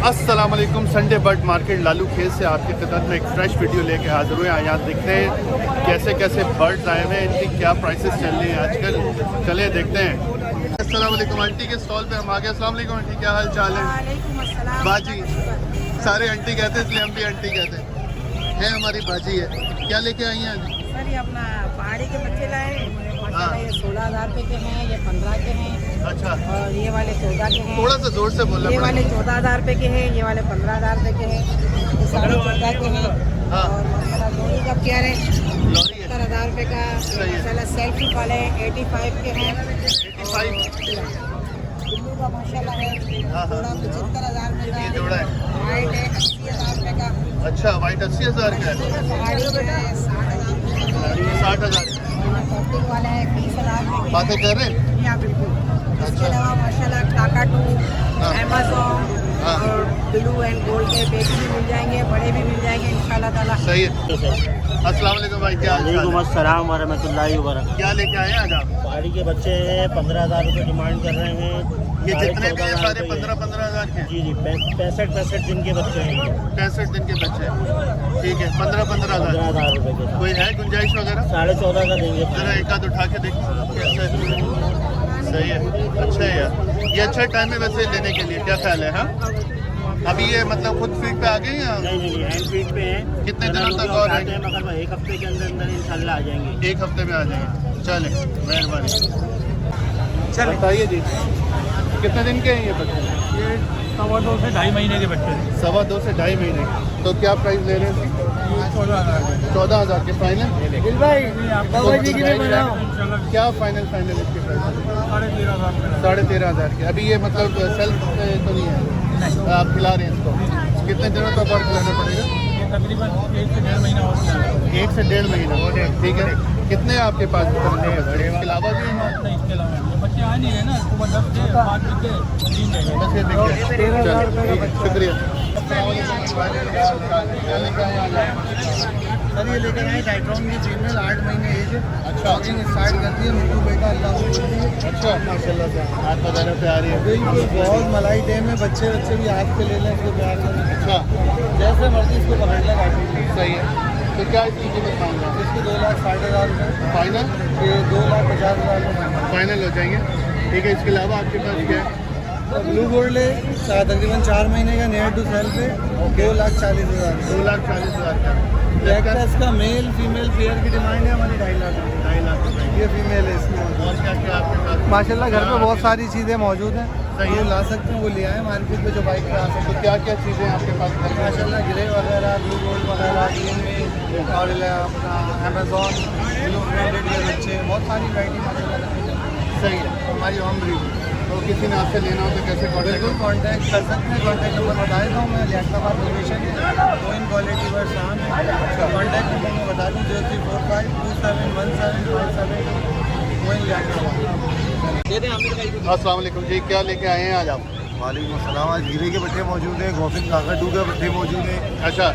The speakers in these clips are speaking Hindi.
अस्सलाम वालेकुम। संडे बर्ड मार्केट लालू खेत से आपकी खिदमत में एक फ्रेश वीडियो लेके हाजिर हुए हैं। यहाँ देखते हैं कैसे कैसे बर्ड्स आए हुए हैं, इनकी क्या प्राइसेस चल रही हैं आजकल। चलिए देखते हैं। अस्सलाम वालेकुम। आंटी के स्टॉल पे हम आ गए। अस्सलाम वालेकुम आंटी, क्या हाल चाल है? बाजी, सारे आंटी कहते हैं इसलिए हम भी आंटी कहते हैं। हमारी बाजी है। क्या लेके आई हैं? सर ये अपना पहाड़ी के बच्चे लाए। हाँ। ये 16,000 रुपये के हैं, ये 15 के हैं। अच्छा, और ये वाले 14 के हैं। थोड़ा सा जोर से बोलना ये पड़ेगा। वाले 14,000 रुपये के हैं, ये वाले 15,000 रुपये के हैं, ये 14.5 के हैं। हाँ। और माशाल्लाह लोरी का प्यार है, लॉरी है। 70,000 रुपये का। सही है। माशाल्लाह सेल्फी वाले 85 के हैं। 85। बिल्लू का माशाल्लाह है, हाँ, हाँ। थोड़ा 75,000 रुपये का। ये जोड़ा है। वाइट है 80,000 रुपये का। अच्छा, वाइट 80,000 का है। पहाड़ी का है 60,000 रुपये 60,000। का। वाला है 20,000 रुपये के। बातें कर रहे हैं। या बिल्कुल। इसके अच्छा। अलावा माशाल्लाह काकाटू, हाँ। अमेज़न हाँ। और ब्लू एंड गोल्ड के बेबी भी मिल जाएंगे, बड़े भी मिल जाएंगे इंशाल्लाह ताला। सही है। अस्सलाम वालेकुम भाई, क्या हाल चाल वालेकुम है? अस्सलाम वरहमतुल्लाहि वबरकातुहू। क्या लेके आए हैं आज आप? पहाड़ी के बच्चे हैं, 15,000 रुपये डिमांड कर रहे हैं। ये जितने भी हैं 14,000 सारे रुपये 15-15 हज़ार के? जी जी 65 दिन के बच्चे हैं। 65 दिन के बच्चे हैं। ठीक है, 15-15 हज़ार। 15,000 रुपये के साथ कोई है गुंजाइश वगैरह? 14,500 का देंगे। जरा एक आध उठा के देखिए कैसा है। सही है, अच्छा है यार। ये अच्छा टाइम है वैसे लेने के लिए, क्या ख्याल है? हाँ, अभी ये मतलब खुद फीट पे आ गए या नहीं हैंड फीड पे हैं। कितने ज़रा दिनों तक लोग और आते हैं, रहेंगे? मगर 1 हफ्ते के अंदर इंशाल्लाह आ जाएंगे। 1 हफ्ते में आ जाएंगे। चले, मेहरबानी। चल बताइए जी, कितने दिन के हैं ये बच्चे? ये 2.25 से 2.5 महीने के बच्चे हैं। 2.25 से 2.5 महीने। तो क्या प्राइस ले रहे हैं? ये 14,000 14,000 के फाइनल। दिल भाई बाबा जी के लिए बनाओ। क्या फाइनल इसके प्राइस? 13,500 13,500 के। अभी ये मतलब सेल्फ तो नहीं है, आप खिला रहे हैं इसको? कितने दिनों तक और खिलाना पड़ेगा? ये तकरीबन 1 से 1.5 महीना हो गया। 1 से 1.5 महीना। ठीक है, कितने आपके पास इसके अलावा भी हैं? नहीं, इसके अलावा ये बच्चे आ नहीं रहे ना, सुबह 10 से 5 बजे 3 बजे। बस ये देखिए। 13,000 रुपये का बच्चा। शुक्रिया। सर ये लेकर आए डाइट्रॉन की फीमेल 8 महीने एज है। अच्छा। वॉकिंग स्टार्ट करती है। मुझको बेटा अल्लाह को अच्छा, माशाल्लाह से हाथ वगैरह पे आ रही है। बिल्कुल बहुत मलाई टाइम है। बच्चे भी हाथ पे ले लें, इसको प्यार करें, अच्छा, जैसे मर्जी इसको पकड़ लें गाड़ी। सही है। तो क्या इसकी कीमत मांग रहे हैं? इसको 2,60,000 रुपये, फाइनल? ये 2,50,000 रुपये। फाइनल हो जाएंगे। ठीक है, इसके अलावा आपके पास क्या है? ब्लू गोल्ड है, तकरीबन 4 महीने का, नियर टू सेल्फ है, 2,40,000। 2,40,000 का। ब्लैक टेस्ट का मेल फीमेल पेयर की डिमांड है हमारी 2.5 लाख। 2.5 लाख रुपए। ये फीमेल है इसमें। और क्या क्या आपके पास? माशाल्लाह घर पे बहुत सारी चीज़ें मौजूद हैं। सही ये है। ला सकते हैं, वो ले आए मार्केट में जो बाइक पे आ सकते तो क्या क्या चीज़ें आपके पास? हैं। माशाल्लाह ग्रे वगैरह, ब्लू गोल्ड वगैरह, DNA और अपना अमेज़ॉन, ब्लू ब्रांडेड के बच्चे, बहुत सारी वैरायटी माशाल्लाह सही है। हमारी होम ब्रीड। तो किसी ने आपसे लेना हो तो कैसे कॉन्टेक्ट? बिल्कुल कॉन्टैक्ट कर सकते हैं। कॉन्टैक्ट नंबर बता देता हूँ मैं। लियाकताबाद लोकेशन है, गोइंग क्वालिटी पर शाम। कॉन्टैक्ट नंबर मैं बता दूँ 0345 271757 गोइंग लियाकताबाद। अस्सलाम वालेकुम जी, क्या लेके आए हैं आज आप? वालेकुम अस्सलाम। आज हीरे के बच्चे मौजूद हैं, गौफिन काकाटू के बच्चे मौजूद हैं, अच्छा,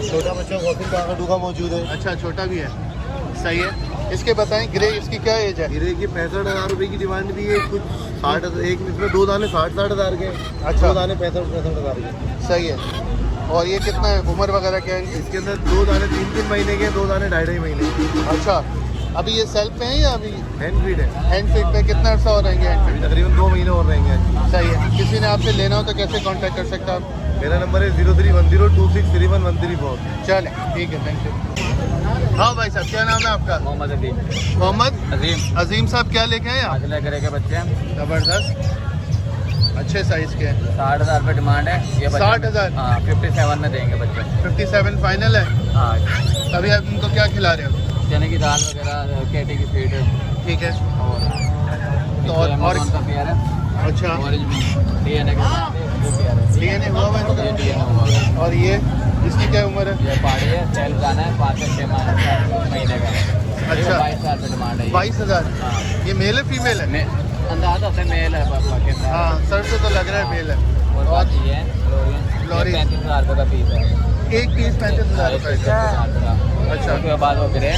छोटा बच्चा गौफिन काकाटू का मौजूद है। अच्छा, छोटा भी है। सही है। इसके बताएं, ग्रे इसकी क्या एज है? हीरे की 65,000 रुपये की डिमांड भी है। कुछ 60, एक इसमें 2 दाने 60-60 के हैं, अच्छा। 2 दाने 65,000 के। सही है। और ये कितना है, उम्र वगैरह क्या है इनकी? इसके अंदर 2 दाने 3-3 महीने के हैं, 2 दाने 2.5 महीने के। अच्छा, अभी ये सेल्फ पे हैं या अभी हैंड फीड है। हैंड फीड पे? कितना अर्सा और रहेंगे हैंड अभी तकरीबन 2 महीने और रहेंगे आज। फीड? सही है। किसी ने आपसे लेना हो तो कैसे कांटेक्ट कर सकता है आप? मेरा नंबर है 031026311334। चलें, ठीक है, थैंक यू। हाँ भाई साहब, क्या नाम है आपका? मोहम्मद अजीम। मोहम्मद अजीम अजीम साहब, क्या लेके आए आप? आजला करे के बच्चे हैं, ज़बरदस्त, अच्छे साइज़ के हैं। 60,000 रुपये डिमांड है। ये बच्चे 60,000? हाँ, 57 में देंगे बच्चे। 57 फाइनल है। हाँ, अभी आप उनको क्या खिला रहे हो? चने की दाल वगैरह, केटी की फीड ठीक है। और तो और Amazon का पेयर है। अच्छा, DNA के साथ है, ये पेयर है। DNA हुआ हुआ है ये इसका? DNA हुआ है। और ये इसकी क्या उम्र है? ये पहाड़ी है, सेल जाना है 5 से 6 महीने का। अच्छा। 22,000 रुपये डिमांड है। 22,000। हाँ, ये मेल है फीमेल है? अंदाजा से मेल है बाकी सारा। हाँ, सर से तो लग रहा है मेल है। और और बाकी ये लोरी। 35,000 रुपये का पीस है। एक पीस 35,000 रुपये का। अच्छा। उसके बाद वो ग्रे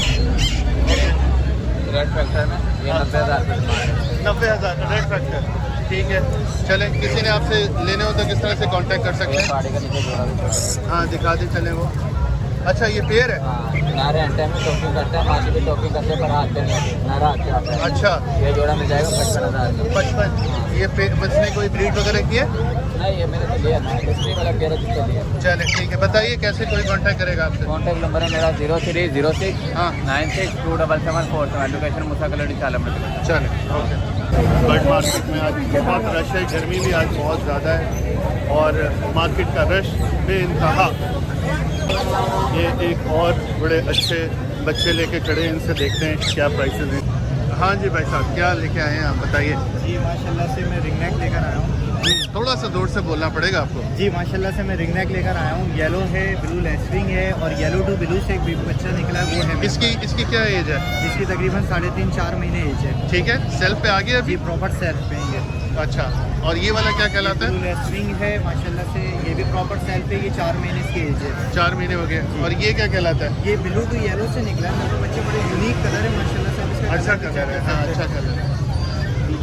रेड फैक्टर में ये 90,000 रुपये डिमांड है। 90,000 रेड फैक्टर। ठीक है, चले किसी ने आपसे लेने हो तो किस तरह से कांटेक्ट कर सकते हैं? हाँ दिखा दे चले वो। अच्छा ये पेयर है? नारे अंटे में टोकिंग करते हैं, मासी भी टोकिंग करते हैं, पर हाथ पे नहीं आती, नारा हाथ पे आता है। अच्छा ये जोड़ा मिल जाएगा 55,000 का। 55। ये इसने कोई ब्रीड वगैरह की है? नहीं ये मैंने तो लिया ना, इसलिए वाला पेयर जिससे लिया। चले ठीक है, बताइए कैसे कोई कांटेक्ट करेगा आपसे? कॉन्टैक्ट नंबर है मेरा 0306 हाँ 962774। लोकेशन मूसा कॉलोनी चालम। चले ओके। बर्ड मार्केट में आज बहुत रश है, गर्मी भी आज बहुत ज़्यादा है और मार्केट का रश बेइंतहा। ये एक और बड़े अच्छे बच्चे लेके खड़े हैं, इनसे देखते हैं क्या प्राइसेस हैं। हाँ जी भाई साहब, क्या लेके आए हैं आप बताइए? जी माशाल्लाह से मैं रिंग नेक लेकर आया हूँ। थोड़ा सा जोर से बोलना पड़ेगा आपको। जी माशाल्लाह से मैं रिंग नेक लेकर आया हूँ। येलो है, ब्लू लेस्ट्रिंग है और येलो टू ब्लू से एक बच्चा निकला है, वो है मेरे इसकी क्या एज है? पास। इसकी तकरीबन 3.5-4 महीने एज है। ठीक है, सेल्फ पे आ गया जी अभी? प्रॉपर सेल्फ पे ही है। अच्छा, और ये वाला क्या कहलाता ब्लू है? लेस्ट्रिंग है माशाल्लाह से, ये भी प्रॉपर सेल्फ पे, ये 4 महीने इसकी एज है। 4 महीने हो गए। और ये क्या कहलाता है? ये ब्लू टू येलो से निकला है। मेरे बच्चे बड़े यूनिक कलर है माशाल्लाह से। इसका अच्छा कलर है, हाँ अच्छा कलर है।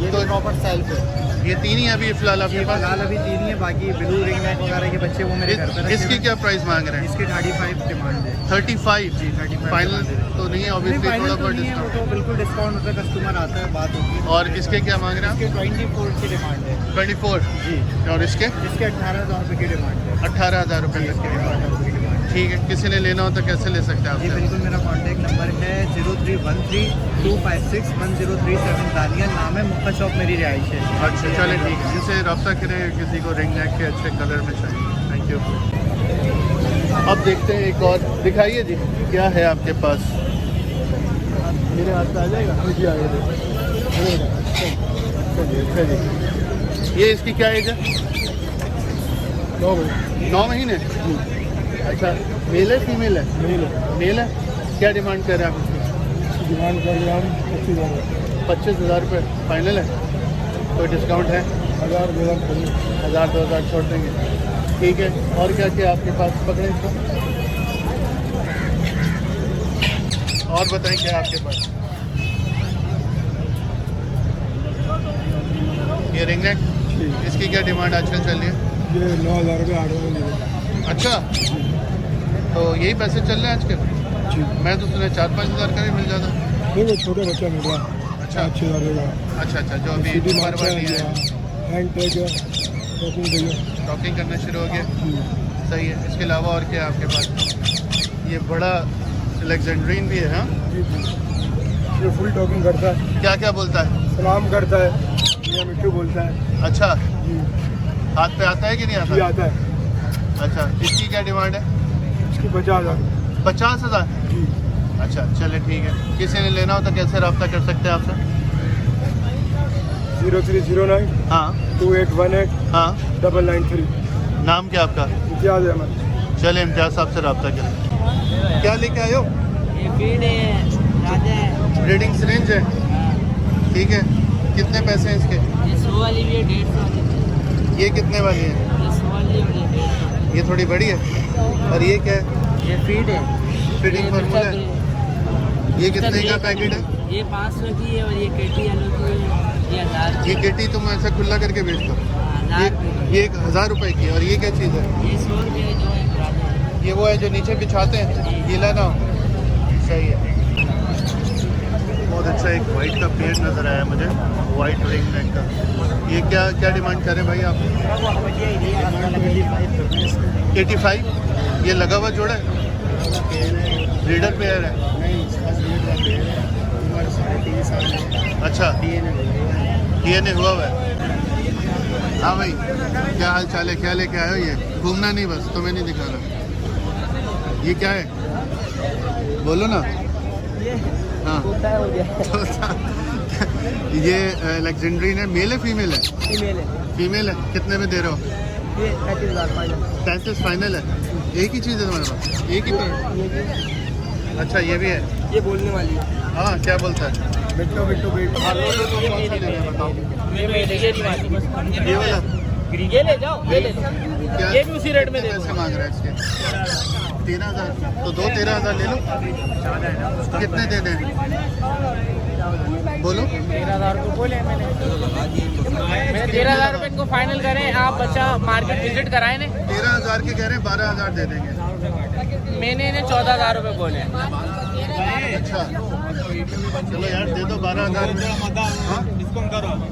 ये तो- तो प्रॉपर सेल्फ है। ये 3 ही अभी फिलहाल आपके ये पास? फिलहाल अभी 3 ही है, बाकी ब्लू रिंग नेक वगैरह के बच्चे वो मेरे घर पर रखे इसकी हुए क्या प्राइस मांग रहे हैं। हैं? इसकी 35 डिमांड है। 35? जी 35 फाइनल डिमांड है। तो नहीं है नहीं, ऑब्वियसली, फाइनल थोड़ा तो बहुत नहीं है, वो डिस्काउंट। तो बिल्कुल डिस्काउंट होता है, कस्टमर आता है, बात होती है। और इसके क्या मांग रहे हैं इसके 24 की डिमांड है। आप? 24? जी और इसके? इसके 18,000 रुपये की डिमांड है। 18,000 रुपये इसके इसके। 18,000 की डिमांड है। ठीक है, किसी ने लेना हो तो कैसे ले सकते हैं जी आपसे? बिल्कुल, मेरा कॉन्टैक्ट नंबर है 031325611037। दानियल नाम है, मुक्का शॉप मेरी रिहाइश है। अच्छा चले ठीक है, जिनसे रब्ता करें किसी को रिंग नेक के अच्छे कलर में चाहिए। Thank you. अब देखते हैं एक और, दिखाइए जी क्या है आपके पास? मेरे हाथ में आ जाएगा? जी आ ये इसकी क्या एज है? 9 महीने। अच्छा, मेल है फीमेल है? मेल है। क्या डिमांड कर रहे हैं आप इसकी? डिमांड कर रहे हम 25,000 रुपये फाइनल है? कोई डिस्काउंट है? 1,000-2,000 छोड़ देंगे। ठीक है, और क्या क्या आपके पास? पकड़े इसको और बताएं क्या है आपके पास? ये रिंग नेक, इसकी क्या डिमांड आजकल चल रही है? ये 9,000 रुपये 8,000। अच्छा, तो यही पैसे चल रहे हैं आजकल? जी मैं तो सुना 4-5 हज़ार का ही मिल जाता। नहीं, वो छोटा बच्चा मिल रहा है। अच्छा 6,000 का। अच्छा, जो अभी सीधी ऊपर मार्चा वाली है, हैंड टैग है, टॉकिंग है। टॉकिंग करना शुरू हो गया। सही है। इसके अलावा और क्या है आपके पास? ये बड़ा अलेक्जेंड्रीन भी है। हाँ, ये फुल टॉकिंग करता है, क्या क्या बोलता है? सलाम करता है, मियाँ मिट्टू बोलता है। अच्छा, जी हाथ पे आता है कि नहीं ये आता? आता है। अच्छा, इसकी क्या डिमांड है? इसकी 50,000। 50,000? जी अच्छा चले ठीक है, किसी ने लेना हो तो कैसे रब्ता कर सकते हैं आपसे? 0309 हाँ 2818 हाँ, 993। नाम क्या आपका? इम्तियाज़ अहमद। चले इम्तियाज़ साहब से रब्ता करें। क्या लेके आए हो? ये फीड है, राजा है। ब्रीडिंग सिरिंज है। ठीक है, कितने पैसे हैं इसके? ये 100 वाली भी है, 150 वाली भी है। ये कितने वाली है? ये 100 वाली और ये 150। ये थोड़ी बड़ी है। और ये क्या है? ये फीड है, फीडिंग फार्मूला है। ये कितने का पैकेट है? ये 500 की है और ये केटी आलू की है, ये 1000 ये केटी तुम ऐसा खुला करके बेचते हो? ये 1,000 रुपए की। और ये क्या चीज़ है? ये 100 रुपये जो है राजा है। ये वो है जो नीचे बिछाते हैं, गीला ना हो। सही है। बहुत अच्छा एक वाइट का पेड़ नज़र आया मुझे, वाइट रिंग नेक का। ये क्या क्या डिमांड करें भाई आप? 85? ये लगा हुआ जोड़ा है? ब्रीडर पेयर है? अच्छा, DNA हुआ हुआ है। हाँ भाई, क्या हाल चाल है? क्या लेके आए हो? ये घूमना नहीं, बस तुम्हें नहीं दिखा रहा। ये क्या है? बोलो ना। हाँ ये अलेक्जेंड्रीन है। मेल है फीमेल है? फीमेल है। फीमेल है। कितने में दे रहे हो? ये 35,000 फाइनल। 35 फाइनल है। एक ही चीज़ है तुम्हारे पास? एक ही पेड़? अच्छा, ये भी है। ये बोलने वाली है। हाँ, क्या बोलता है? बिट्टो बिट्टू बिट। हाँ, लो लो लो, कौन सा लेना है बताओ? ये वाला? ये ले जाओ, ये ले लो। क्या ये भी उसी रेट में दे कैसे मांग रहा है इसके? 13,000। तो 13,000 ले लो। कितने दे दें? बोलो 13,000 रुपये बोले मैंने 13,000 रुपये इनको फाइनल करें। आप बच्चा मार्केट विजिट कराए ने 13,000 के कह रहे हैं, 12,000 दे देंगे। मैंने इन्हें 14,000 रुपये बोले। अच्छा चलो यार दे दो 12,000 हाँ?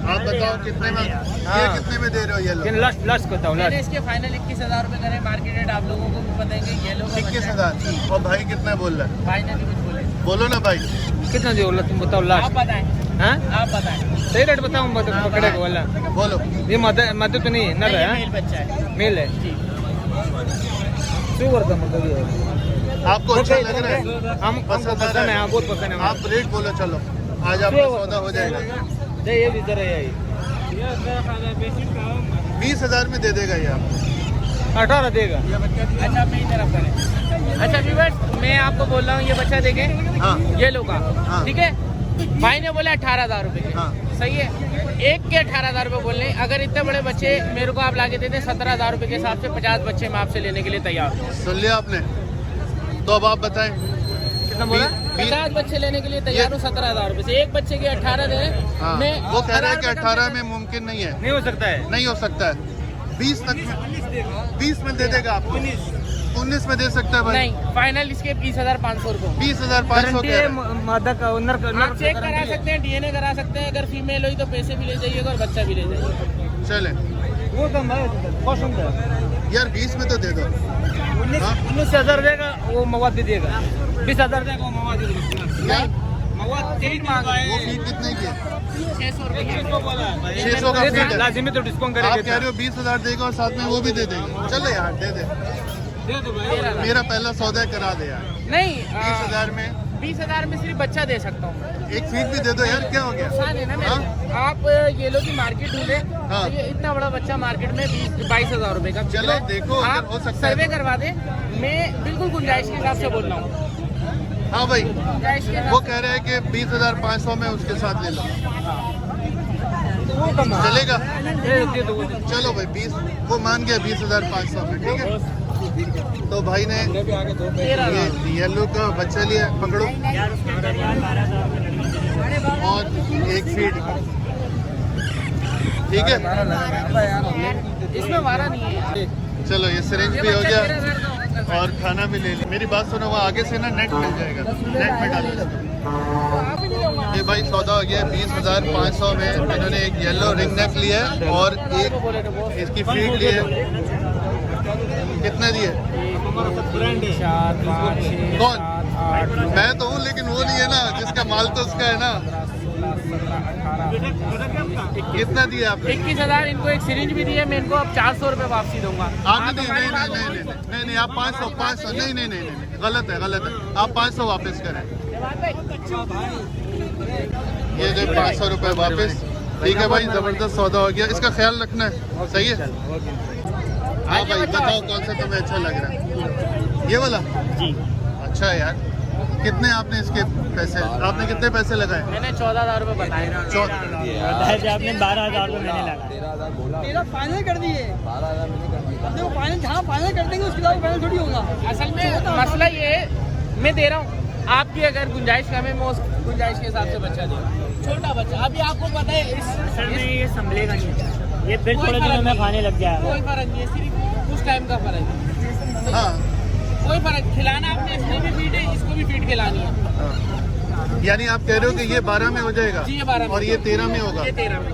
आप बताओ कितने में, ये कितने में दे रहे हो ये लोग? लास्ट बताओ मैंने इसके फाइनल 21,000 रुपये करें। मार्केट रेट आप लोगों को भी बताएंगे। ये लोग 21,000। और भाई कितना बोल रहा है? भाई ने कुछ बोले बोलो ना भाई। कितना दे बोला तुम बताओ लास्ट। आप बताएं। हाँ आप बताएं सही रेट बताओ पकड़े को बोला। बोलो ये मदद तो नहीं है ना है बच्चा है मेल है क्यों करता मतलब आपको अच्छा लग रहा है? हमको पसंद है। हाँ बहुत पसंद है। आप रेट बोलो चलो, आज आपका सौदा हो जाएगा। ये भी इधर है 20,000 में दे देगा ये आपको। 18 देगा। अच्छा मेरी तरफ करें। अच्छा व्यूअर्स मैं आपको बोल रहा हूँ ये बच्चा देखें हाँ ये लो का हाँ। ठीक है। भाई ने बोला 18,000 रुपये के हाँ। सही है। एक के 18,000 रुपये बोल रहे हैं। अगर इतने बड़े बच्चे मेरे को आप लाके देते 17,000 रुपये के हिसाब से 50 बच्चे मैं आपसे लेने के लिए तैयार हूँ। सुन लिया आपने? तो अब आप बताएं कितना बोला? 50 बच्चे लेने के लिए तैयार हूँ 17,000 रुपये से। एक बच्चे के 18 दे रहे हाँ। मैं वो कह रहे हैं कि 18 में मुमकिन नहीं है, नहीं हो सकता है। नहीं हो सकता है। 20 तक में 20 में दे देगा आपको। 19 में दे सकता है भाई? नहीं फाइनल इसके 20,500 रुपये। 20,500 के आप चेक करा सकते हैं डीएनए करा सकते हैं। अगर फीमेल हुई तो पैसे भी ले जाइएगा और बच्चा भी ले जाइएगा। चले वो कम है यार 20 में तो दे दो। 19,000 देगा वो मवाद दे देगा। 20,000 देगा वो मवाद दे देगा। मवाद तेरी मांग वो फीट कितने की है? 600 रुपये 600 का फीट है। लाजिमी तो डिस्काउंट आप कह रहे हो 20,000 देगा और साथ में वो भी दे देंगे। चलो यार दे दे, मेरा पहला सौदा करा दे यार। नहीं 20,000 में 20,000 में सिर्फ बच्चा दे सकता हूँ। एक फीट भी दे दो यार, क्या हो गया? नुकसान है ना मेरे। आप ये लो की मार्केट ढूंढे हाँ। तो ये इतना बड़ा बच्चा मार्केट में 22,000 रुपए का। चलो देखो अगर आप हो सकता सर्वे है। करवा दे। मैं बिल्कुल गुंजाइश के हिसाब से बोल रहा हूँ। हाँ भाई गुंजाइश के वो हिसाब कह रहे हैं कि 20,500 में उसके साथ ले लो, वो कम है। चलेगा? दे दो चलो भाई 20 वो मान गया 20,500 में, ठीक है। तो भाई ने ये येलो का बच्चा लिया, पकड़ो और एक फीड, ठीक है। इसमें वारा नहीं है। चलो ये सिरिंज भी हो गया और खाना भी ले लिया। मेरी बात सुनो, वहाँ आगे से ना नेट मिल जाएगा, नेट में डालो इसको। ये भाई सौदा हो गया 20,500 में। इन्होंने एक येलो रिंग नेक लिया है और एक इसकी फीड ली है। कितना दिए? 4 5 6 कौन? मैं तो हूँ लेकिन वो नहीं है ना, जिसका माल तो उसका है ना। कितना दिया आपने? 21,000 इनको एक सिरिंज भी दी है। मैं इनको अब 400 रुपये वापसी दूंगा। आपने दी? नहीं आप 500 नहीं गलत है आप 500 वापस करें। ये जो 500 रुपये वापस, ठीक है भाई। जबरदस्त सौदा हो गया, इसका ख्याल रखना है, सही है। हाँ भाई बताओ कौन सा तुम्हें अच्छा लग रहा है? ये वाला जी अच्छा है यार। कितने आपने इसके पैसे, आपने कितने पैसे लगाए? मैंने 14,000 रुपये बताए। आपने 12,000 रुपये मैंने लगा। 13 फाइनल कर दिए। 12,000 मैंने कर दिए। देखो फाइनल जहाँ फाइनल कर देंगे उसके बाद फाइनल थोड़ी होगा। असल में मसला ये है मैं दे रहा हूँ, आपकी अगर गुंजाइश कम है मैं उस गुंजाइश के हिसाब से बच्चा दूँगा। छोटा बच्चा अभी आपको पता है सर में ये संभलेगा नहीं, ये फिर थोड़े दिनों में खाने लग जाएगा। कोई फर्क नहीं है, सिर्फ उस टाइम का फर्क है। हाँ कोई फर्क, खिलाना आपने इसमें भी फीड है, इसको भी फीड खिलानी है। यानी आप कह रहे हो कि ये 12 में हो जाएगा जी, ये 12 में और ये 13 में होगा, ये 13 में।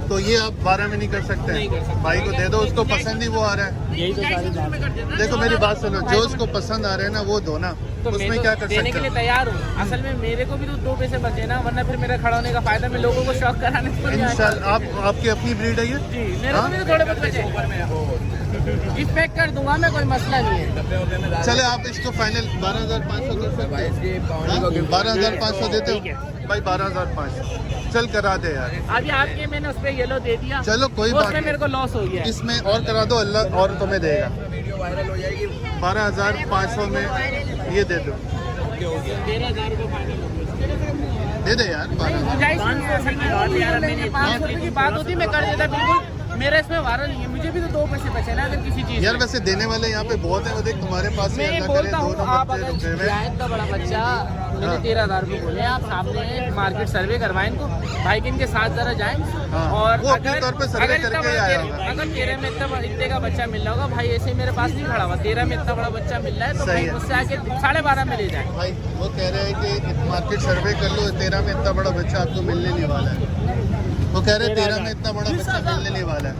तो ये आप 12 में नहीं कर सकते नहीं कर सकते। भाई को दे दो, उसको पसंद ही वो आ रहा है। यही तो सारी बात है। देखो मेरी बात सुनो, जो उसको पसंद आ रहे हैं ना वो दो ना, तो उसमें मैं क्या तो कर देने के सकते लिए हैं। तैयार हूँ। असल में मेरे को भी तो 2 पैसे बचे ना, वरना फिर मेरा खड़ा होने का फायदा मैं लोगों को शौक कराने को नहीं आया। इंशाल्लाह आपकी अपनी ब्रीड है ये? जी मेरे को भी तो थोड़े बहुत बचे। गिफ्ट पैक कर दूंगा मैं, कोई मसला नहीं है। चले आप इसको फाइनल 12,500 कर सकते हैं? 12,500 देते हो भाई? 12,500 चल करा दे यार। अभी आपके मैंने उस पर येलो दे दिया, चलो कोई बात उसमें मेरे को लॉस हो गया। इसमें और करा दो, अल्लाह और तुम्हें देगा। 12,500 में ये दे दो, 13,000 रुपये फाइनल हो गया। दे दे यार 12,000। गुंजाइश 500 की बात होती मैं कर देता बिल्कुल। मेरा इसमें वारा नहीं है, मुझे भी तो 2 पैसे बचे ना अगर किसी चीज यार में। वैसे देने वाले यहाँ पे बहुत है, वो देख तुम्हारे पास ही मैं अल्लाह करे बोलता हूँ, दोनों आप बच्चे अगर रुके हुए। जायद का बड़ा बच्चा मैंने हाँ। 13,000 रुपये बोले, आप सामने मार्केट सर्वे करवाएं इनको, भाई के इनके साथ जरा जाएं। हाँ, और वो अपने तौर पे सर्वे करके ही आया होगा। अगर 13 में इतने का बच्चा मिल रहा होगा, भाई ऐसे ही मेरे पास नहीं खड़ा हुआ, 13 में इतना बड़ा बच्चा मिल रहा है तो सही भाई है। मुझसे आके 12.5 में ले जाए। भाई वो कह रहे हैं कि मार्केट सर्वे कर लो, 13 में इतना बड़ा बच्चा आपको मिलने नहीं वाला है। वो कह रहे हैं 13 में इतना बड़ा बच्चा मिलने नहीं वाला है।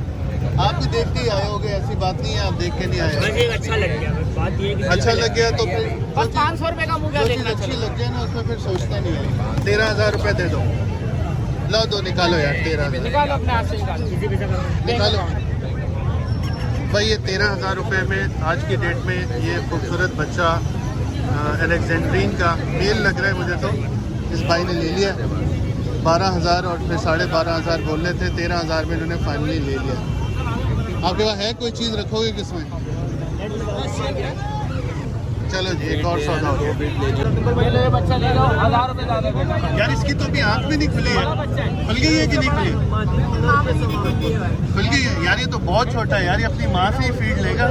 आप भी देख के ही आए होगे, ऐसी बात नहीं है आप देख के नहीं आए। अच्छा लग गया, बात ये कि अच्छा लग गया तो फिर बस 500 रुपये का मुझे जो चीज़ देखना अच्छी चाहिए। लग जाए ना उसमें फिर सोचता नहीं है। 13,000 रुपये दे दो, लो दो निकालो यार 13,000 निकालो अपने हाथ से निकालो। निकालो भाई। ये 13,000 रुपये में आज की डेट में ये खूबसूरत बच्चा अलेक्जेंड्रीन का मेल लग रहा है मुझे तो। इस भाई ने ले लिया 12,000 और फिर 12,500 बोलने थे, 13,000 में इन्होंने फाइनली ले लिया। आपके पास है कोई चीज़ रखोगे किसमें? चलो जी एक और सौदा हो गया। ये लो, ये बच्चा ले लो, 1,000 रुपये ज़्यादा देना। यार इसकी तो अभी आँख भी नहीं खुली है। खुल गई है कि नहीं खुली? खुल गई है यार, ये तो बहुत छोटा है यार, ये अपनी माँ से ही फीड लेगा।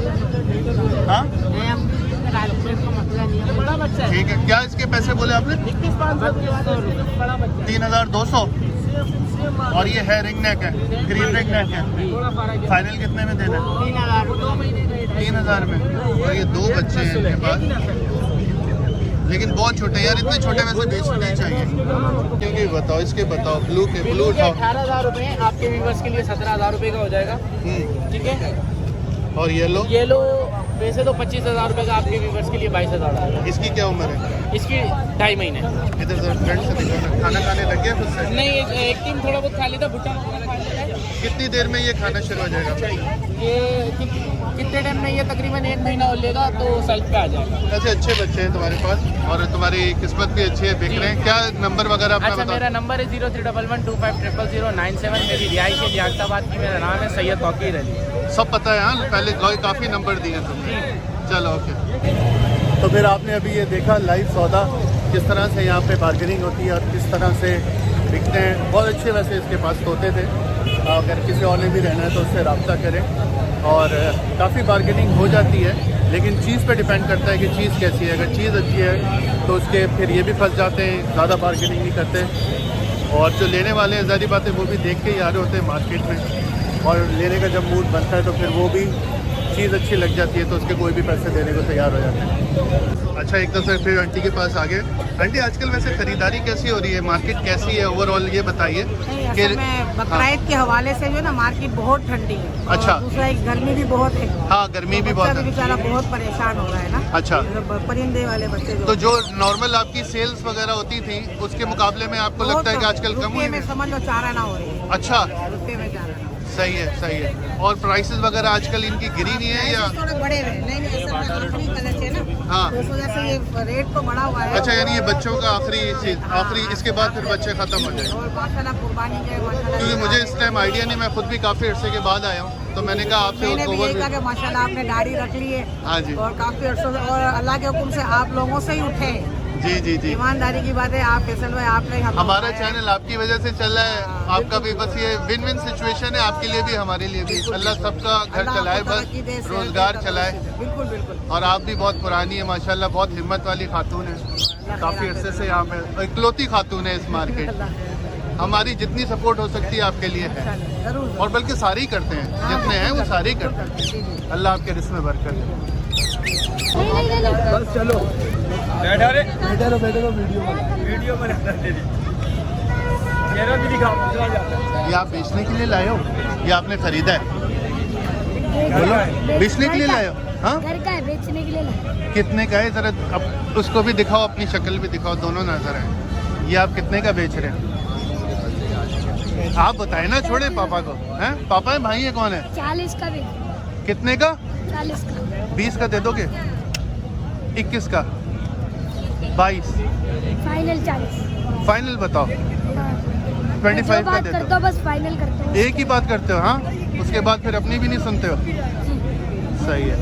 हाँ ये बड़ा बच्चा है, ठीक है। क्या इसके पैसे बोले आपने? 21,500 बड़ा बच्चा 3,200 और ये है रिंग नेक है, ग्रीन रिंग नेक है। थोड़ा फर्क है। फाइनल कितने में देना है? 3,000 2 महीने का 3,000 में। और ये 2 बच्चे हैं इनके पास, लेकिन बहुत छोटे यार, इतने छोटे वैसे बेचने नहीं चाहिए। क्योंकि बताओ इसके बताओ ब्लू के ब्लू उठाओ। 18,000 रुपये आपके व्यूवर्स के लिए 17,000 रुपये का हो जाएगा, ठीक है। और येलो ये लो, वैसे तो 25,000 रुपये का आपके व्यूवर्स के लिए 22,000। इसकी क्या उम्र है? इसकी 2.5 महीने। इधर से फ्रेंड से दिखाना। खाना खाने लग गया खुद से? नहीं, एक टीम थोड़ा बहुत खा लेता, भुट्टा वगैरह खा लेता है। कितनी देर में ये खाना शुरू हो जाएगा? ये कितने टाइम में, ये तकरीबन 1 महीना और लेगा तो सेल्फ पे आ जाएगा। ऐसे अच्छे बच्चे हैं तुम्हारे पास और तुम्हारी किस्मत भी अच्छी है, बिक रहे हैं। क्या नंबर वगैरह अपना अच्छा, बताओ। मेरा नंबर है 0311250097। मेरी रिहाइश है लियाकताबाद की, मेरा नाम है सैयद तौकीर अली। सब पता है। हाँ पहले काफ़ी नंबर दिए तुमने। चलो ओके। तो फिर आपने अभी ये देखा लाइव सौदा, किस तरह से यहाँ पे बार्गेनिंग होती है और किस तरह से बिकते हैं। बहुत अच्छे वैसे इसके पास तोते थे, अगर किसी और ने भी रहना है तो उससे रब्ता करें। और काफ़ी बार्गेनिंग हो जाती है, लेकिन चीज़ पे डिपेंड करता है कि चीज़ कैसी है। अगर चीज़ अच्छी है तो उसके फिर ये भी फंस जाते हैं, ज़्यादा बार्गेनिंग नहीं करते। और जो लेने वाले हैं ज़ाहिर बात है वो भी देख के ही आ रहे होते हैं मार्केट में, और लेने का जब मूड बनता है तो फिर वो भी चीज़ अच्छी लग जाती है तो उसके कोई भी पैसे देने को तैयार हो जाते हैं। अच्छा, एक दफ़ा फिर आंटी के पास आ गए। आंटी आजकल वैसे ख़रीदारी कैसी हो रही है, मार्केट कैसी है ओवरऑल, ये बताइए। नहीं, असल में बकरीद के हवाले से जो है ना मार्केट बहुत ठंडी है। और अच्छा। दूसरा एक गर्मी भी बहुत है। हाँ गर्मी भी बहुत बच्चा भी है। बेचारा बहुत परेशान हो रहा है ना। अच्छा। मतलब परिंदे वाले बच्चे तो जो नॉर्मल आपकी सेल्स वगैरह होती थी उसके मुकाबले में आपको लगता है कि आजकल कम हुई में है? समझ लो 4 आना हो रही है। अच्छा, रुपये में 4 आना। सही है सही है। और प्राइसेस वगैरह आजकल इनकी गिरी नहीं है या? थोड़े बड़े हुए नहीं नहीं, असल में आखिरी कलच है ना। हाँ। तो उस वजह से ये रेट तो बढ़ा हुआ है। अच्छा, यानी ये बच्चों का आखिरी इसके बाद फिर बच्चे खत्म हो जाए। और माशाल्लाह कुर्बानी के माशाल्लाह। क्योंकि मुझे इस टाइम आइडिया नहीं, मैं खुद भी काफ़ी अरसे के बाद आया हूँ तो मैंने कहा आपसे मैंने भी यही कहा ओवर। कि माशाल्लाह आपने गाड़ी रख ली है। हाँ जी और काफी अरसों से, और अल्लाह के हुक्म से आप लोगों से ही उठे हैं। जी जी जी। ईमानदारी की बात है, आप फैसल भाई आपने हमारा चैनल आपकी वजह से चल रहा है, आपका भी बस ये विन विन सिचुएशन है, आपके लिए भी हमारे लिए भी। अल्लाह सबका घर चलाए, बस रोजगार चलाए। बिल्कुल बिल्कुल। और आप भी बहुत पुरानी है माशाल्लाह, बहुत हिम्मत वाली खातून है, काफ़ी अरसे से यहाँ पे इकलौती खातून है इस मार्केट। हमारी जितनी सपोर्ट हो सकती है आपके लिए है, जरूर। और बल्कि सारे ही करते हैं, जितने हैं वो सारे ही करते हैं। अल्लाह आपके रिस्क में बरकत दे। बस चलो बैठा रे, वीडियो बनाना तेरी, मेरा भी दिखाओ। ये आप बेचने के लिए लाए हो या आपने खरीदा है? बोलो, बेचने के लिए लाए हो? हाँ, घर का है, बेचने के लिए लाया। कितने का है जरा अब उसको भी दिखाओ, अपनी शक्ल भी दिखाओ, दोनों नजर है। ये आप कितने का बेच रहे हैं? आप बताए ना, छोड़े पापा को। हैं पापा है, भाई है, कौन है? 40 का भी, कितने का? 40 का, 20 का दे दोगे? 21 का, 22, फाइनल 40। फाइनल बताओ। हाँ। 25 जो का बात दे करता दो। हूँ बस फाइनल करता हूँ। एक ही बात करते हो? हाँ, उसके बाद फिर अपनी भी नहीं सुनते हो। सही है।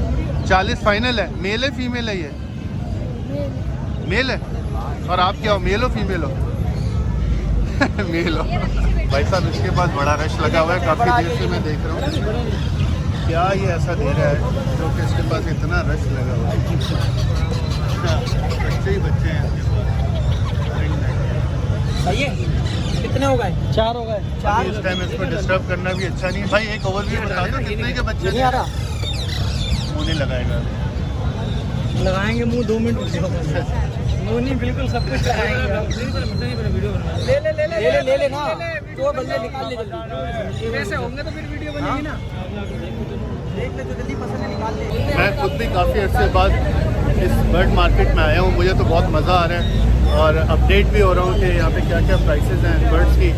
40 फाइनल है। मेल है फीमेल है? ये मेल है। और आप क्या हो, मेल हो फीमेल हो? मेल हो। भाई साहब इसके पास बड़ा रश लगा हुआ है, काफ़ी देर से मैं देख रहा हूँ। क्या ये ऐसा दे रहा है जो कि इसके पास इतना रश लगा हुआ है? अच्छा, बच्चे ही बच्चे हैं इसके पास। सही है। कितने हो गए? 4 हो गए। इस टाइम इसको डिस्टर्ब करना भी अच्छा नहीं है। भाई एक ओवरव्यू बता दो कितने के बच्चे नहीं आ रहा। मुँह नहीं लगाएगा। लगाएंगे मुंह 2 मिनट मुंह नहीं बिल्कुल सब कुछ लगाएंगे। ले ले ना तो बंदे निकाल ले जल्दी। वैसे होंगे तो फिर वीडियो बनेगी ना। देख ले तो जल्दी पसंद है निकाल ले। मैं खुद भी काफ़ी अर्से बाद इस बर्ड मार्केट में आया हूँ, मुझे तो बहुत मज़ा आ रहा है और अपडेट भी हो रहा हूँ कि यहाँ पे क्या क्या प्राइसेस हैं बर्ड्स की।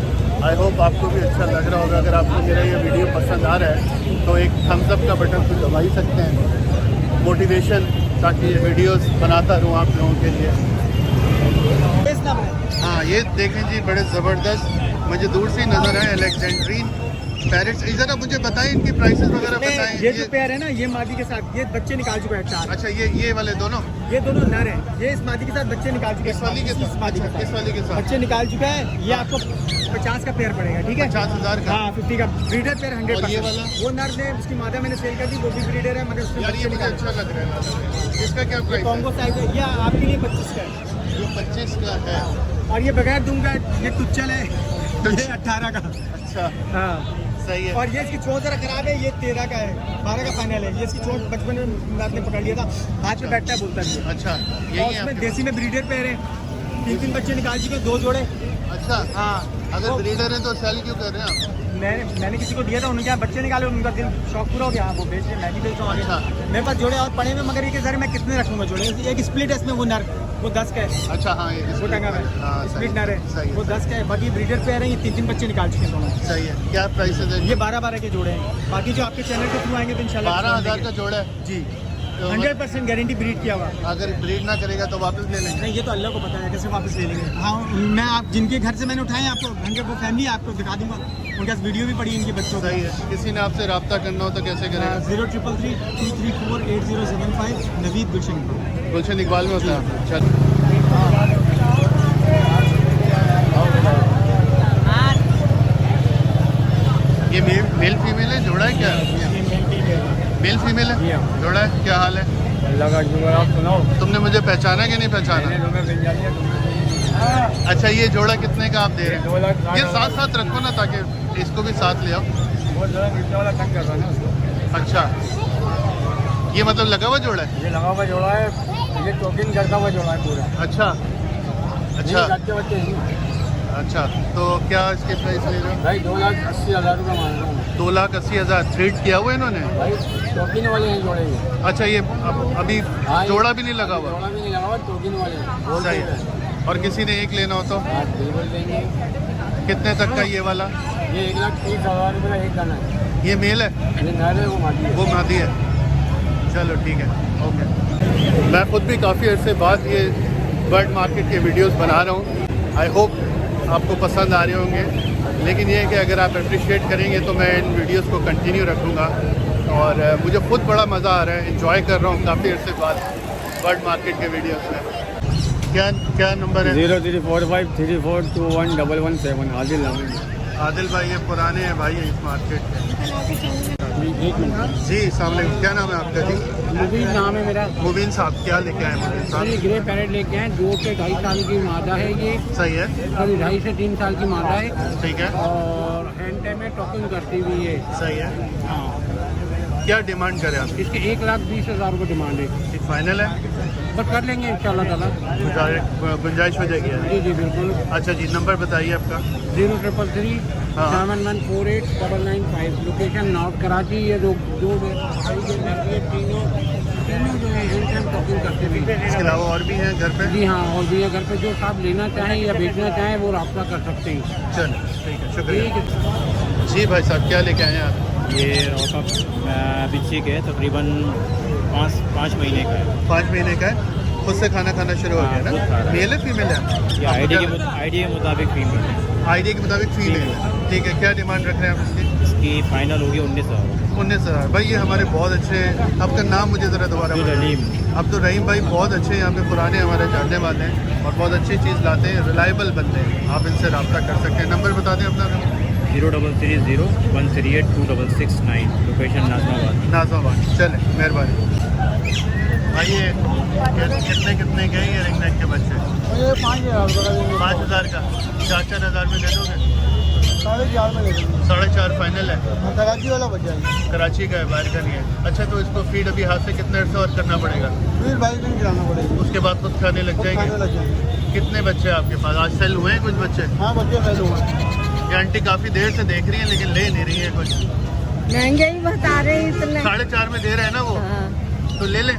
आई होप आपको भी अच्छा लग रहा होगा। अगर आपको मेरा ये वीडियो पसंद आ रहा है तो एक थम्स अप का बटन तो दबा ही सकते हैं, मोटिवेशन, ताकि ये वीडियोस बनाता रहूँ आप लोगों के लिए। हाँ ये देखें जी, बड़े ज़बरदस्त मुझे दूर से नज़र आए अलेक्जेंड्रीन पैरेट्स। इधर आप मुझे बताएं इनकी प्राइसेस वगैरह बताएं। ये जो पेयर है ना, ये मादी के साथ ये बच्चे निकाल चुका है 4। अच्छा ये वाले दोनों, ये दोनों नर हैं। ये इस मादी के साथ बच्चे निकाल चुके हैं। इस वाली के साथ, मादी के अच्छा, इस वाली के साथ बच्चे निकाल चुका है। ये आपको 50 का पेयर पड़ेगा, ठीक है? 50,000 का। हाँ 50 का ब्रीडर पेयर 100%। और ये वाला? वो नर ने उसकी मादा मैंने सेल कर दी, वो भी ब्रीडर है मगर उसने यार ये बच्चे मुझे निकाले। अच्छा लग रहा है। इसका क्या प्राइस है? कॉम्बो साइज है। ये आपके लिए 25 का है ये 25 का है। और ये बगैर दूंगा ये टुच्चल है, ये 18 का। अच्छा हाँ सही है। और ये इसकी चोट जरा खराब है, ये 13 का है, 12 का फाइनल है। ये इसकी चोट बचपन में आपने पकड़ लिया था, हाथ में बैठता है बोलता है। अच्छा और यही है उसमें आपके देसी में ब्रीडर पेयर है, 3 बच्चे निकाल चुके हैं, 2 जोड़े। पास? अच्छा हाँ अगर ब्रीडर है तो सेल क्यों कर रहे हैं आप? मैंने किसी को दिया था, उन्होंने क्या बच्चे निकाले, उनका दिल शौक पूरा हो गया। हाँ वो बेच रहे, मैं भी बेचता हूँ। अच्छा। मेरे पास जोड़े और पड़े हुए, मगर ये के सर मैं कितने रखूँगा जोड़े? एक स्प्लिट है इसमें, वो नर वो 10 का है, अच्छा हाँ ये वो टंगा है, हाँ सही स्प्लिट नर है, सही वो 10 का है। बाकी ब्रीडर पेयर है, ये 3 बच्चे निकाल चुके हैं दोनों। सही है। क्या प्राइस है? ये 12 के जोड़े हैं। बाकी जो आपके चैनल के थ्रू आएंगे तो इंशाल्लाह 12,000 का जोड़ा है। जी, तो 100% गारंटी ब्रीड किया हुआ। अगर ब्रीड ना करेगा तो वापस ले लेंगे। नहीं ये तो अल्लाह को पता है कैसे वापस ले लेंगे। हाँ मैं आप जिनके घर से मैंने उठाए आपको घर के वो फैमिली आपको दिखा दूंगा, उनके पास वीडियो भी पड़ी इनके बच्चों की। सही है। किसी ने आपसे रब्ता करना हो तो कैसे करेगा? 033323480075 नवीद गुलशन। गुलशन इकबाल में होता है। चल ये मेल फीमेल है, जोड़ा है क्या? मेल फीमेल है, जोड़ा है। क्या हाल है? आप सुनाओ। तुमने मुझे पहचाना कि नहीं पहचाना? अच्छा ये जोड़ा कितने का आप दे रहे हैं? ये साथ साथ रखो ना ताकि इसको भी साथ ले आओ। अच्छा ये मतलब लगा हुआ जोड़ा है? ये लगा हुआ जोड़ा है, ये टोकिन करता हुआ जोड़ा है पूरा। अच्छा अच्छा बच्चे अच्छा तो क्या इसके प्राइस ले रहे हो? भाई 2,80,000 रुपये मांग रहा हूँ 2,80,000 थ्रेड किया हुआ इन्होंने? भाई। टोकिन वाले हैं जोड़े ये। अच्छा ये अभी जोड़ा भी नहीं लगा हुआ? जोड़ा भी नहीं लगा हुआ, टोकिन वाले हैं। सही है। और किसी ने एक लेना हो तो हाँ बिल्कुल देंगे। कितने तक का ये वाला? ये 1,30,000 रुपये एक दाना है। ये मेल है, ये नर है, वो मादी है। वो मादी है। चलो ठीक है, ओके। मैं खुद भी काफ़ी अरसे बाद ये बर्ड मार्केट के वीडियोस बना रहा हूँ। आई होप आपको पसंद आ रहे होंगे, लेकिन ये है कि अगर आप अप्रिशिएट करेंगे तो मैं इन वीडियोस को कंटिन्यू रखूँगा। और मुझे खुद बड़ा मज़ा आ रहा है, इंजॉय कर रहा हूँ काफ़ी अरसे बाद बर्ड मार्केट के वीडियोस में। क्या नंबर है? 0345342117 आदिल नाम है। आदिल भाई ये पुराने हैं भाई इस मार्केट के। एक मिनट। जी अस्सलाम वालेकुम, क्या नाम है आपका? जी मुबीन नाम है मेरा। मुबीन साहब, क्या लेके आए मुबीन ये साहब? ग्रे पैरेट लेके आए, 2 से 2.5 साल की मादा है ये, सही है, करीब 2.5 से 3 साल की मादा है ठीक है, और हैंड टाइम में टॉकिंग करती हुई है। सही है। हाँ क्या डिमांड करें आप? इसके 1,20,000 रुपये डिमांड है। फाइनल है? बस कर लेंगे इंशाल्लाह ताला। गुंजाइश हो जाएगी? जी जी बिल्कुल। अच्छा जी, नंबर बताइए आपका। 0333 हाँ। 7148 लोकेशन नॉर्थ कराची। ये जो भाई जो लड़के तीनों जो है हैंड टाइम टॉकिंग करते हुए। इसके अलावा और भी हैं घर पे? जी हाँ और भी है घर पे, जो साहब लेना चाहें या बेचना चाहें वो रब्ता कर सकते हैं। चलो ठीक है, शुक्रिया। ठीक है। जी भाई साहब, क्या लेके आए हैं आप? ये रॉकअप बिच्छी के तकरीबन 5 महीने का है। 5 महीने का है, खुद से खाना खाना शुरू हो हाँ, गया खुद खा ना? रहा है। मेल है फीमेल है? ये आईडी के मुताबिक फीमेल है। आईडी के मुताबिक फीमेल है, ठीक है। क्या डिमांड रख रहे हैं आप इसकी? इसकी फाइनल होगी 19,000। 19,000। भाई ये हमारे बहुत अच्छे, आपका नाम मुझे ज़रा दोबारा अब्दुल बताइए। रहीम। अब्दुल रहीम भाई बहुत अच्छे, यहाँ पे पुराने हमारे जानने वाले हैं और बहुत अच्छी चीज़ लाते हैं, रिलायबल बंदे हैं। आप इनसे रब्ता कर सकते हैं। नंबर बता दें अपना। 03301382669 लोकेशन नाजमाबाद। नाजाबाद। चले मेहरबानी भाई। ये कितने के हैं ये रिंग नेक के बच्चे? ये 5,000 का 4,000 में दे दोगे? 4.5 में ले लेंगे। 4.5 फाइनल है। कराची वाला बच्चा है, कराची का है, बाहर का नहीं है। अच्छा तो इसको फीड अभी हाथ से कितने अर्से और करना पड़ेगा? फिर 22 दिन गिराना पड़ेगा, उसके बाद खुद खाने लग खाने जाएंगे? लग जाएंगे। कितने बच्चे हैं आपके पास? आज सेल हुए हैं कुछ बच्चे? हाँ बच्चे पहले हुए। ये आंटी काफ़ी देर से देख रही है लेकिन ले नहीं रही है कुछ। महंगे ही बता रहे हैं इतने। 4.5 में दे रहे हैं ना वो, हाँ, तो ले लें?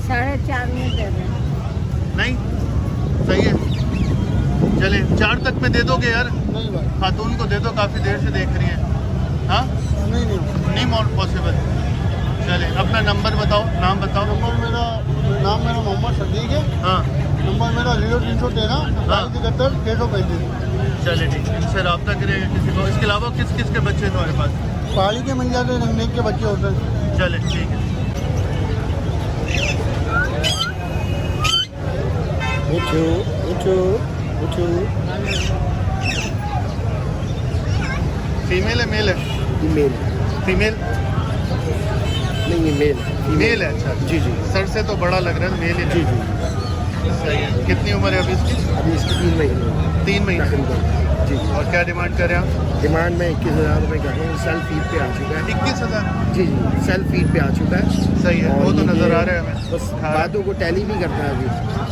4.5 में दे रहे हैं। नहीं सही है, चले 4 तक में दे दोगे यार? नहीं भाई, खातून को दे दो, काफ़ी देर से देख रही है। हाँ नहीं मोर पॉसिबल। चले अपना नंबर बताओ, नाम बताओ। नाम मेरा मोहम्मद सदीक है। हाँ नंबर मेरा 0313 हाँ। 635। चले ठीक, इनसे रब्ता करेगा किसी को। इसके अलावा किस किस के बच्चे हैं तुम्हारे पास? पहाड़ी के मिल जाते हैं, नेक के बच्चे होते हैं। चले ठीक है। फीमेल है मेल है? मेल फीमेल नहीं, ये मेल मेल है। अच्छा जी जी सर से तो बड़ा लग रहा है, मेल ही जी लग जी। रहा है। सही है। कितनी उम्र है अभी इसकी? अभी इसकी 3 महीने 3 महीने। तकरीबन जी। और क्या डिमांड कर रहे हैं आप? डिमांड में 21,000 रुपये का है। सेल्फ फीड पे आ चुका है। 21,000? जी जी, सेल्फ फीड पे आ चुका है। सही है, और वो तो ये नज़र आ रहा है हमें। बस हाँ। बातों को टैली भी करता है अभी।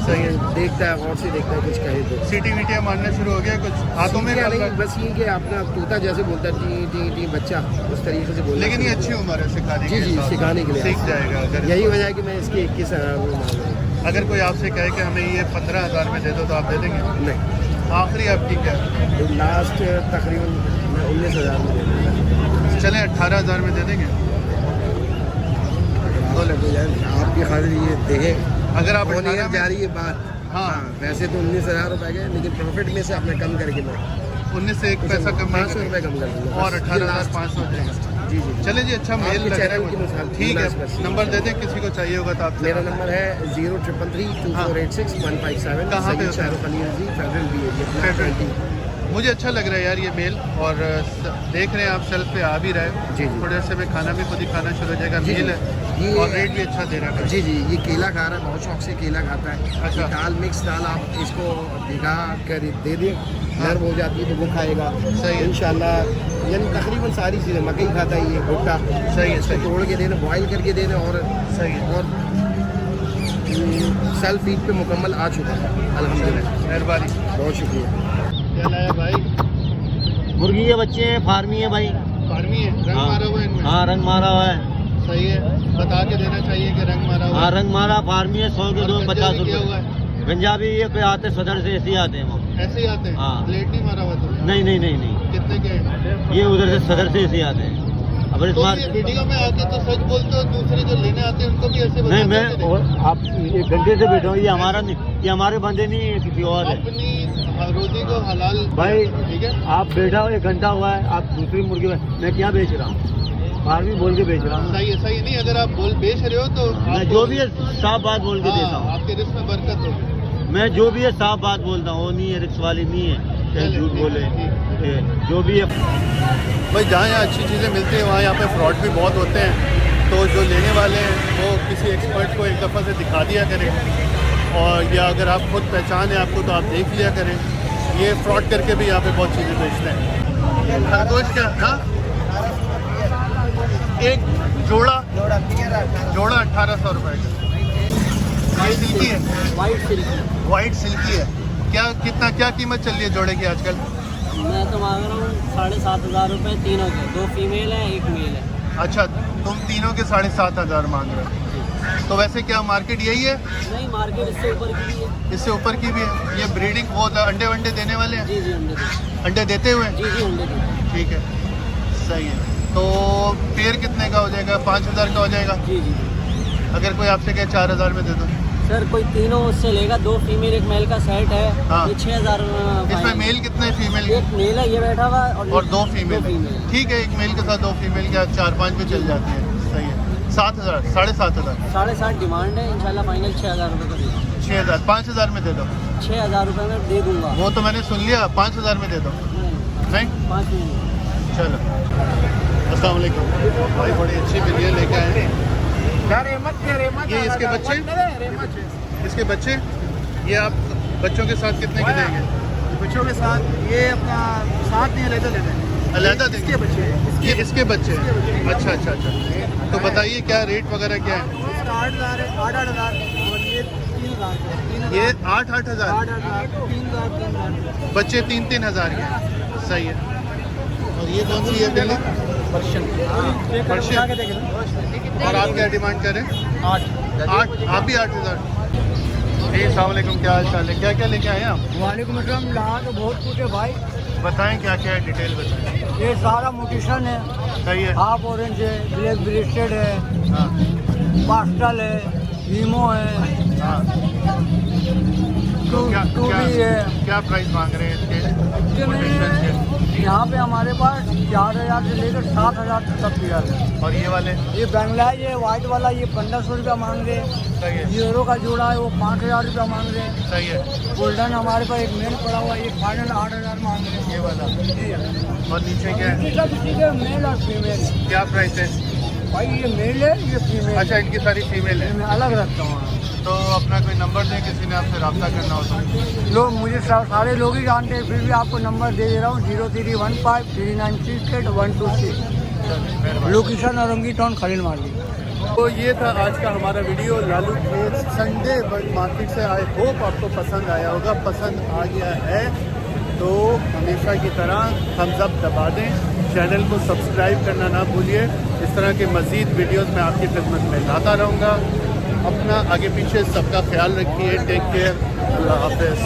सही है। देखता है, और से देखता है, कुछ कहे तो सीटी वीटियाँ मारना शुरू हो गया कुछ हाथों में? क्या कर रहा नहीं, है? बस ये कि अपना तोता जैसे बोलता है टी टी टी बच्चा, उस तरीके से बोलता है। लेकिन ये अच्छी उम्र है सिखाने जी की। जी, सिखाने के लिए सीख जाएगा। अगर यही वजह है कि मैं इसकी 21,000 में मांग रहा हूँ। अगर कोई आपसे कहे कि हमें ये 15,000 में दे दो तो आप दे देंगे? नहीं, आखिरी आपकी क्या है? तो लास्ट तकरीबन मैं 19,000 में दे दूँगा। चले 18,000 में दे देंगे? बोले तो यार आपकी खातिर ये देहे अगर आप होने 18 जा में, रही है बात। हाँ। हाँ, वैसे तो 19,000 रुपये गए, लेकिन प्रॉफिट में से अपने कम करके मैं 19 से 1 पैसा कम 500 रुपये कम कर दूँगा और 18,500 देंगे। जी जी। चले जी, अच्छा मेल आपके लग रहा है चैनल की मुझे। मिसाल ठीक है, बस। नंबर दे दें किसी को चाहिए होगा तो आपसे। मेरा नंबर है 03332486 कहाँ पे होता है? शाहरुख अली जी, फेडरल बी फेडरल। मुझे अच्छा लग रहा है यार ये मेल। और देख रहे हैं आप सेल्फ पे आ भी रहा है। जी, जी। थोड़े से में खाना भी खुद ही खाना शुरू हो जाएगा। जी, मेल जी। है ये- और रेट भी अच्छा दे रहा है। जी जी, ये केला खा रहा है, बहुत शौक से केला खाता है। अच्छा। दाल मिक्स दाल आप इसको भिगा कर दे दें, नर्म हो जाती है तो वो खाएगा। सही है। इंशाल्लाह, यानी तकरीबन सारी चीज़ें, मकई खाता है, ये भुट्टा सही है, इसको सही है। तोड़ के देना, बॉयल करके देना। और सही है। और सेल्फ फीड पे मुकम्मल आ चुका है अल्हम्दुलिल्लाह। मेहरबानी। बहुत शुक्रिया। क्या लाया भाई? मुर्गी के बच्चे हैं, फार्मी है भाई। फार्मी है, रंग मारा हुआ है इनमें? हाँ, रंग मारा हुआ है। सही है, बता के देना चाहिए कि रंग मारा हुआ हाँ, है। रंग मारा फार्मी है। 100 के और 2 गंजा 50 भी किया हुआ रुपये। है? पंजाबी ये पे आते सदर से ऐसे ही आते हैं वो। ऐसे ही आते हैं? हाँ। प्लेट नहीं मारा हुआ तो? नहीं नहीं नहीं नहीं, कितने के हैं? ये उधर से सदर से ऐसे ही आते हैं। अब इस तो बार ये वीडियो में आके तो सच बोलते हो, दूसरे जो लेने आते हैं उनको भी ऐसे नहीं, मैं बताते और आप 1 घंटे से बैठा हूँ। ये हमारा नहीं, ये हमारे बंदे नहीं है, किसी और है अपनी रोजी को हलाल भाई। ठीक है। आप बैठा हो 1 घंटा हुआ है, आप दूसरी मुर्गी मैं क्या बेच रहा हूँ? फार्मी बोल के बेच रहा हूँ। सही है, सही है। नहीं अगर आप बेच रहे हो तो मैं आपको- जो भी है साफ बात बोल के देता हूँ। आपके रिस्क में बरकत होगी। मैं जो भी है साफ बात बोलता हूँ, वो नहीं है रिक्स वाली नहीं है चाहे चलिए, झूठ ठीक बोले। है, ठीक ये जो भी है भाई जहाँ यहाँ अच्छी चीज़ें मिलती हैं वहाँ यहाँ पे फ्रॉड भी बहुत होते हैं। तो जो लेने वाले हैं वो किसी एक्सपर्ट को एक दफ़ा से दिखा दिया करें। और या अगर आप खुद पहचान है आपको तो आप देख लिया करें। ये फ्रॉड करके भी यहाँ पे बहुत चीज़ें बेचते हैं। खरगोश का हाँ, एक जोड़ा 1800 रुपये का। ये सिल्की है? वाइट सिल्की है। क्या कीमत चल रही है जोड़े की आजकल? मैं तो मांग रहा हूँ 7,500 रुपये तीनों के। 2 फीमेल है, 1 मेल है। अच्छा, तुम तीनों के 7,500 मांग रहे हो। तो वैसे क्या मार्केट यही है? नहीं, मार्केट इससे ऊपर की भी है। इससे ऊपर की भी है? ये ब्रीडिंग वो अंडे वंडे देने वाले हैं? जी जी, अंडे देते। अंडे देते हुए? जी जी, अंडे देते। ठीक है, सही है। तो पेड़ कितने का हो जाएगा? 5,000 का हो जाएगा? जी जी। अगर कोई आपसे कहे 4,000 में दे दो? सर कोई तीनों उससे लेगा। 2 फीमेल 1 मेल का सेट है। हाँ। ये 6,000 इसमें मेल कितने फीमेल? 1 मेल है, ये बैठा हुआ है, और 2 फीमेल? फीमेल। ठीक है, 1 मेल के साथ 2 फीमेल क्या 4-5 पे चल जाती है। सही है। 7,000 7,500 7,500 डिमांड है। इंशाल्लाह फाइनल 6,000 रुपये का दे। 6,000 5,000 में दे दो। 6,000 रुपये में दे दूंगा। वो तो मैंने सुन लिया, 5,000 में दे दो। नहीं 5 महीने चलो अस्सलाम वालेकुम भाई, बड़ी अच्छी बिल्लियाँ लेके आए हैं। ये इसके बच्चे, इसके बच्चे, ये आप बच्चों के साथ कितने के देंगे? बच्चों के साथ ये अपना साथ नहीं लेते लेते अलहदा देंगे? इसके बच्चे ये इसके बच्चे, अच्छा अच्छा अच्छा। तो बताइए क्या रेट वगैरह क्या है? इसका 8,000 है, 8,000 और ये 3,000 ये 8,000 8,000 3,000 बच्चे 3,000 के, सही है। और ये कौन सी है बिल्ली? पर्शियन। और आप क्या डिमांड करें? 8, आप भी 8,000। जी अस्सलाम वालेकुम, क्या हाल चाल है? क्या क्या लेके आए हैं आप? वालेकुम अस्सलाम। यहाँ तो बहुत कुछ है भाई, बताएं क्या क्या है, डिटेल बताएं। ये सारा मोटिशन है, सही है। हाफ ऑरेंज है, ब्लैक ब्रेस्टेड है, हाँ पास्टल है, ईमो है, हाँ। तो क्या टूबी है। क्या प्राइस मांग रहे हैं इसके? इसके Quotations के? यहाँ पे हमारे पास 4,000 से लेकर 7,000 तक की है। और ये वाले? ये बंगलाई है वाइट वाला, ये 1,500 रुपया मांग रहे हैं। सही है, यूरो का जोड़ा है वो 5,000 रुपया मांग रहे हैं। सही है। गोल्डन हमारे पास एक मेल पड़ा हुआ है, ये फाइनल 8,000 मांग रहे हैं। ये वाला और नीचे क्या है? ये सब इसी के मेल और फीमेल है। क्या प्राइस है? भाई ये मेल है, ये फीमेल अच्छा, इनकी सारी फीमेल है। मैं अलग रखता हूँ। तो अपना कोई नंबर दें, किसी ने आपसे रब्ता करना हो तो। लोग मुझे सारे लोग ही जानते हैं, फिर भी आपको नंबर दे रहा हूँ 03153968 126। Location Orangi town Khalil market. तो ये था आज का हमारा वीडियो लालू खेत संडे बर्ड मार्केट से। आई होप आपको पसंद आया होगा। पसंद आ गया है तो हमेशा की तरह थम्स अप दबा दें, चैनल को सब्सक्राइब करना ना भूलिए। इस तरह के मज़ीद वीडियोस मैं आपकी खिदमत में लाता रहूँगा। अपना आगे पीछे सबका ख्याल रखिए। टेक केयर, अल्लाह हाफ़िज़।